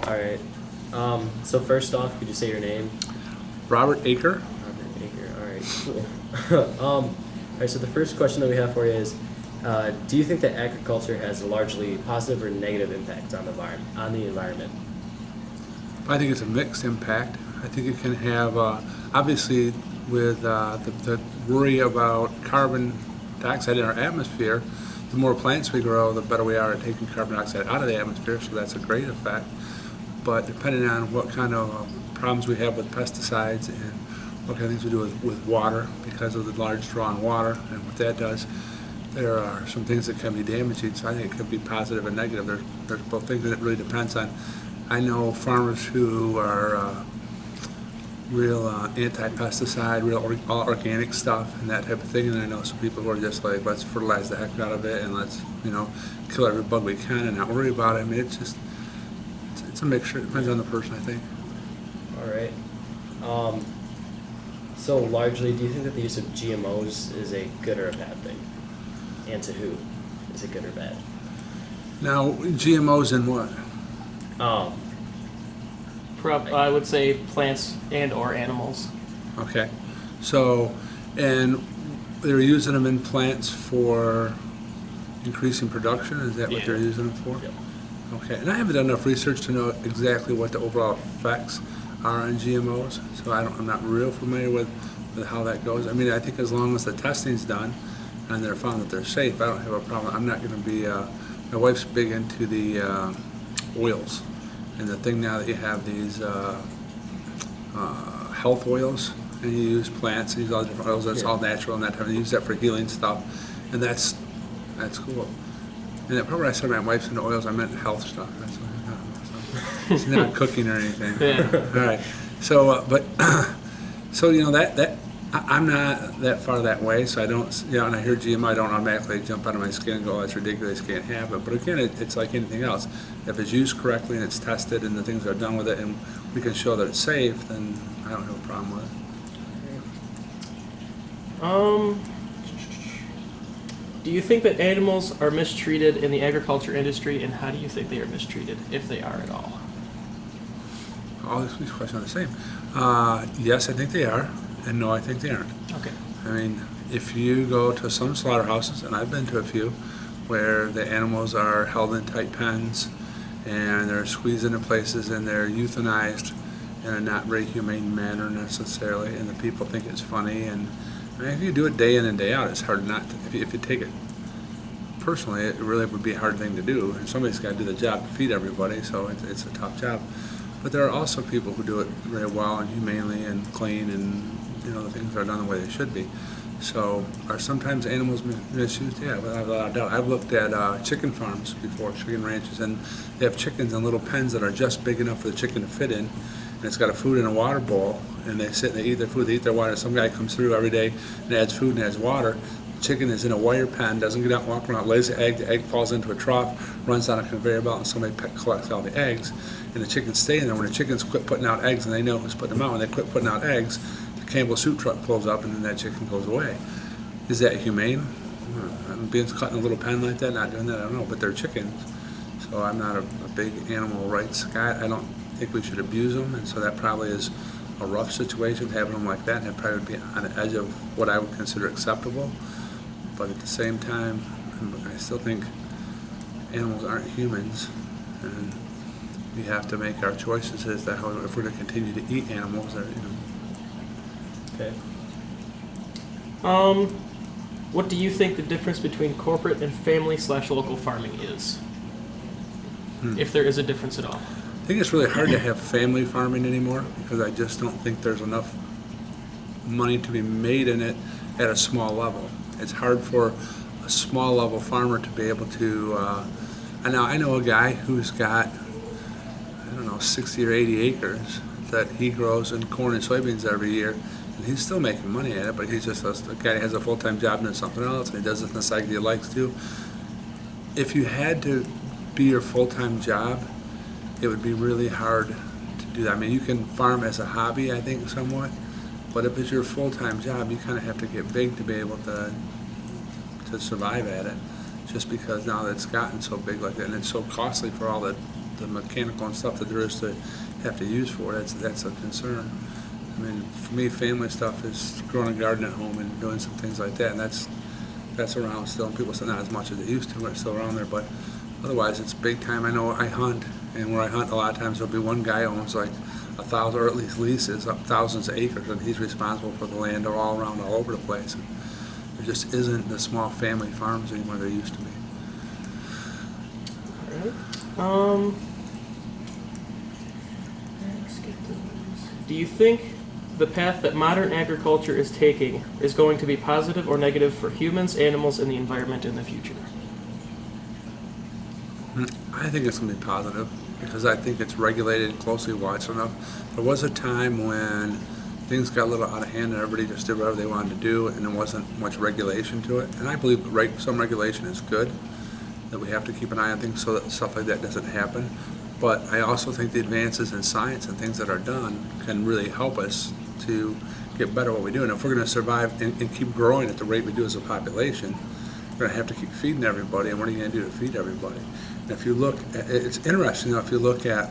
All right. So first off, could you say your name? Robert Acre. Robert Acre. All right, cool. All right. So the first question that we have for you is, do you think that agriculture has a largely positive or negative impact on the environment? I think it's a mixed impact. I think it can have, obviously, with the worry about carbon dioxide in our atmosphere, the more plants we grow, the better we are at taking carbon dioxide out of the atmosphere, so that's a great effect. But depending on what kind of problems we have with pesticides and what kind of things we do with water, because of the large draw on water and what that does, there are some things that can be damaging. So I think it could be positive and negative. There's both things, and it really depends on. I know farmers who are real anti-pesticide, all organic stuff and that type of thing, and I know some people who are just like, let's fertilize the heck out of it and let's kill every bug we can and not worry about it. I mean, it's a mixture. It depends on the person, I think. All right. So largely, do you think that the use of GMOs is a good or a bad thing? And to who? Is it good or bad? Now, GMOs in what? I would say plants and or animals. Okay. So, and they're using them in plants for increasing production? Is that what Yeah. they're using them for? Yep. Okay. And I haven't done enough research to know exactly what the overall effects are on GMOs, so I'm not real familiar with how that goes. I mean, I think as long as the testing's done and they're found that they're safe, I don't have a problem. I'm not going to be, my wife's big into the oils. And the thing now that you have these health oils, and you use plants, and use all different oils, that's all natural, and that type of, you use that for healing stuff, and that's cool. And that probably I said my wife's into oils, I meant health stuff. That's what I got. So it's not cooking or anything. Yeah. All right. So, so that I'm not that far that way, so I don't, and I hear GMO, I don't automatically jump out of my skin and go, oh, that's ridiculous, can't have it. But again, it's like anything else. If it's used correctly and it's tested and the things are done with it and we can show that it's safe, then I don't have a problem with it. Do you think that animals are mistreated in the agriculture industry, and how do you think they are mistreated, if they are at all? All these questions are the same. Yes, I think they are, and no, I think they aren't. Okay. I mean, if you go to some slaughterhouses, and I've been to a few, where the animals are held in tight pens and they're squeezed into places and they're euthanized in a not very humane manner necessarily, and the people think it's funny. And I mean, if you do it day in and day out, it's hard not to. If you take it personally, it really would be a hard thing to do, and somebody's got to do the job to feed everybody, so it's a tough job. But there are also people who do it very well and humanely and clean, and the things are done the way they should be. So are sometimes animals misused? Yeah, without a doubt. I've looked at chicken farms before, chicken ranches, and they have chickens in little pens that are just big enough for the chicken to fit in, and it's got a food in a water bowl, and they sit and they eat their food, they eat their water. Some guy comes through every day and adds food and adds water. The chicken is in a wire pen, doesn't get out and walk around, lays the egg falls into a trough, runs down a conveyor belt, and somebody collects all the eggs, and the chickens stay in there. When the chickens quit putting out eggs, and they know who's putting them out, when they quit putting out eggs, Campbell soup truck pulls up and then that chicken goes away. Is that humane? Being cut in a little pen like that, not doing that, I don't know, but they're chickens. So I'm not a big animal rights guy. I don't think we should abuse them, and so that probably is a rough situation, having them like that, and it probably would be on the edge of what I would consider acceptable. But at the same time, I still think animals aren't humans, and we have to make our choices as to how, if we're going to continue to eat animals, or, Okay. What do you think the difference between corporate and family/local farming is? If there is a difference at all. I think it's really hard to have family farming anymore, because I just don't think there's enough money to be made in it at a small level. It's hard for a small level farmer to be able to, I know a guy who's got, 60 or 80 acres that he grows in corn and soybeans every year. And he's still making money at it, but he's just a guy who has a full-time job and does something else, and he does it in the cycle he likes to. If you had to be your full-time job, it would be really hard to do that. I mean, you can farm as a hobby, I think, somewhat, but if it's your full-time job, you kind of have to get big to be able to survive at it, just because now that it's gotten so big like that, and it's so costly for all the the mechanical and stuff that there is to have to use for it. That's a concern. I mean, for me, family stuff is growing a garden at home and doing some things like that, and that's around still. And people say not as much as they used to, but it's still around there. But otherwise, it's big time. I know I hunt, and where I hunt, a lot of times there'll be one guy who owns like 1,000, or at least leases up thousands of acres, and he's responsible for the land all around, all over the place. And there just isn't the small family farms anymore there used to be. All right. Let's get to this. Do you think the path that modern agriculture is taking is going to be positive or negative for humans, animals, and the environment in the future? I think it's going to be positive because I think it's regulated, closely watched enough. There was a time when things got a little out of hand and everybody just did whatever they wanted to do, and there wasn't much regulation to it. And I believe some regulation is good, that we have to keep an eye on things so that stuff like that doesn't happen. But I also think the advances in science and things that are done can really help us to get better at what we do. And if we're going to survive and keep growing at the rate we do as a population, we're going to have to keep feeding everybody. And what are you going to do to feed everybody? And if you look, it's interesting, if you look at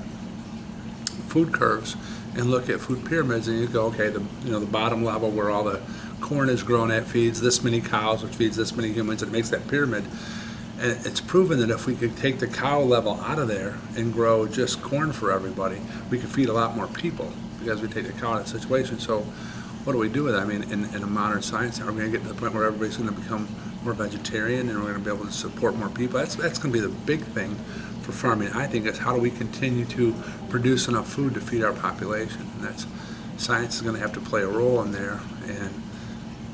food curves and look at food pyramids, and you go, okay, the bottom level where all the corn is grown at feeds this many cows, which feeds this many humans, and it makes that pyramid. And it's proven that if we could take the cow level out of there and grow just corn for everybody, we could feed a lot more people because we take the cow out of the situation. So what do we do with that? I mean, in a modern science, are we going to get to the point where everybody's going to become more vegetarian and we're going to be able to support more people? That's going to be the big thing for farming, I think, is how do we continue to produce enough food to feed our population? And that's, science is going to have to play a role in there, and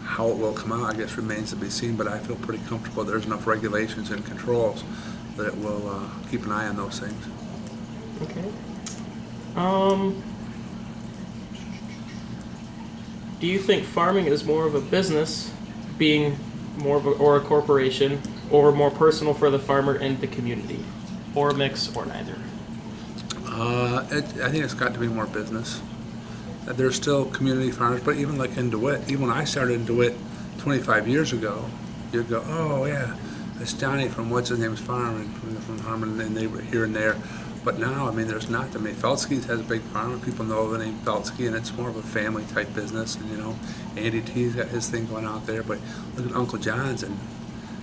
how it will come out, I guess, remains to be seen, but I feel pretty comfortable there's enough regulations and controls that it will keep an eye on those things. Okay. Do you think farming is more of a business, being more of or a corporation, or more personal for the farmer and the community, or a mix, or neither? I think it's got to be more business. There's still community farmers, but even like in DeWitt, even when I started in DeWitt 25 years ago, you'd go, oh yeah, it's Johnny from what's his name's farm, and from Harmon, and they were here and there. But now, I mean, there's not that many. Feldsky's has a big farm, and people know the name Feldsky, and it's more of a family type business. And Andy T's got his thing going out there, but look at Uncle John's, and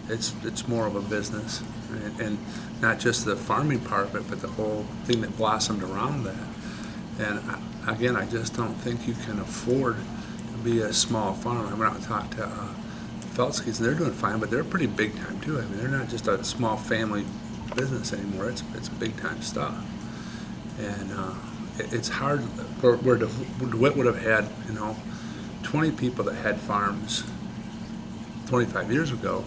it's more of a business, right? And not just the farming part of it, but the whole thing that blossomed around that. And again, I just don't think you can afford to be a small farm. I went out and talked to Feldsky's, and they're doing fine, but they're pretty big time too. I mean, they're not just a small family business anymore. It's big time stuff, and it's hard. Where DeWitt would have had 20 people that had farms 25 years ago,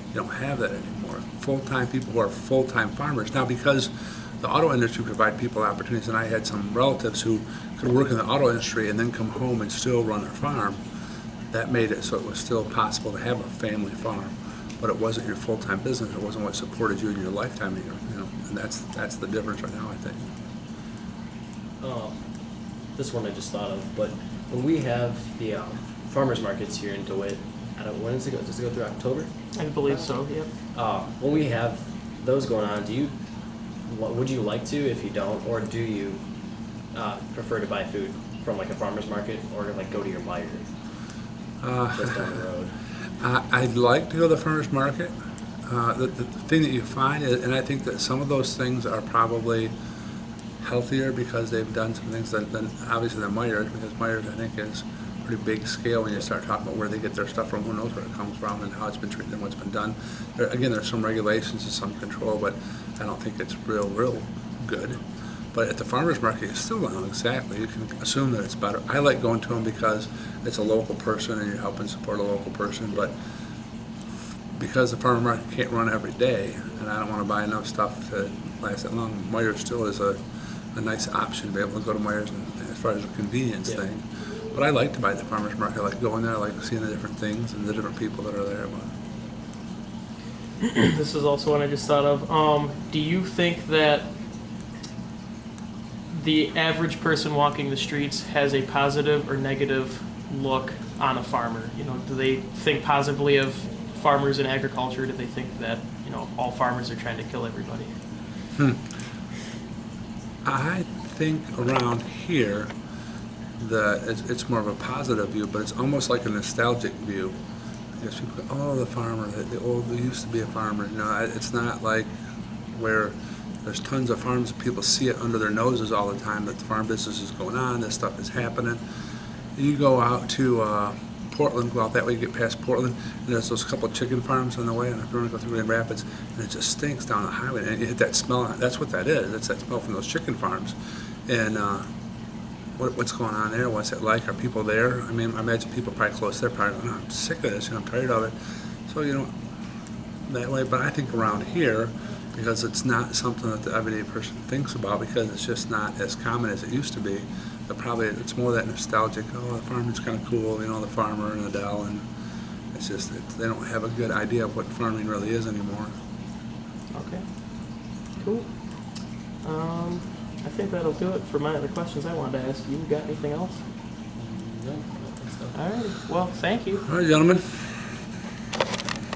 you don't have that anymore. Full-time people who are full-time farmers now, because the auto industry provide people opportunities, and I had some relatives who could work in the auto industry and then come home and still run their farm. That made it so it was still possible to have a family farm, but it wasn't your full-time business. It wasn't what supported you in your lifetime, and that's the difference right now, I think. This one I just thought of, but when we have the farmers markets here in DeWitt, when does it go? Does it go through October? I believe so, yep. When we have those going on, would you like to? If you don't, or do you prefer to buy food from like a farmer's market, or like go to your Meijer just down the road? I'd like to go to the farmer's market. The thing that you find is, and I think that some of those things are probably healthier because they've done some things than obviously than Meijer, because Meijer, I think, is pretty big scale when you start talking about where they get their stuff from, who knows where it comes from and how it's been treated and what's been done. There's some regulations and some control, but I don't think it's real good. But at the farmer's market, you still don't know exactly. You can assume that it's better. I like going to them because it's a local person and you're helping support a local person, but because the farmer's market can't run every day, and I don't want to buy enough stuff to last that long, Meijer still is a nice option to be able to go to Meijer's as far as a convenience thing. But I like to buy at the farmer's market. I like going there. I like seeing the different things and the different people that are there. This is also one I just thought of. Do you think that the average person walking the streets has a positive or negative look on a farmer? Do they think positively of farmers and agriculture? Do they think that all farmers are trying to kill everybody? I think around here, it's more of a positive view, but it's almost like a nostalgic view. I guess people go, oh, the farmer, they used to be a farmer. It's not like where there's tons of farms, people see it under their noses all the time that the farm business is going on, this stuff is happening. You go out to Portland, go out that way, you get past Portland, and there's those couple of chicken farms on the way, and if you want to go through Grand Rapids, and it just stinks down the highway, and you hit that smell. That's what that is. It's that smell from those chicken farms. And what's going on there? What's it like? Are people there? I mean, I imagine people probably close there, probably, oh, I'm sick of this, I'm tired of it. So, that way. But I think around here, because it's not something that the everyday person thinks about, because it's just not as common as it used to be, but probably it's more that nostalgic, oh, the farmer's kind of cool, the farmer and the Dell, and it's just, they don't have a good idea of what farming really is anymore. Okay. Cool. I think that'll do it for my other questions I wanted to ask you. Got anything else? No, I don't think so. All right. Well, thank you. All right, gentlemen.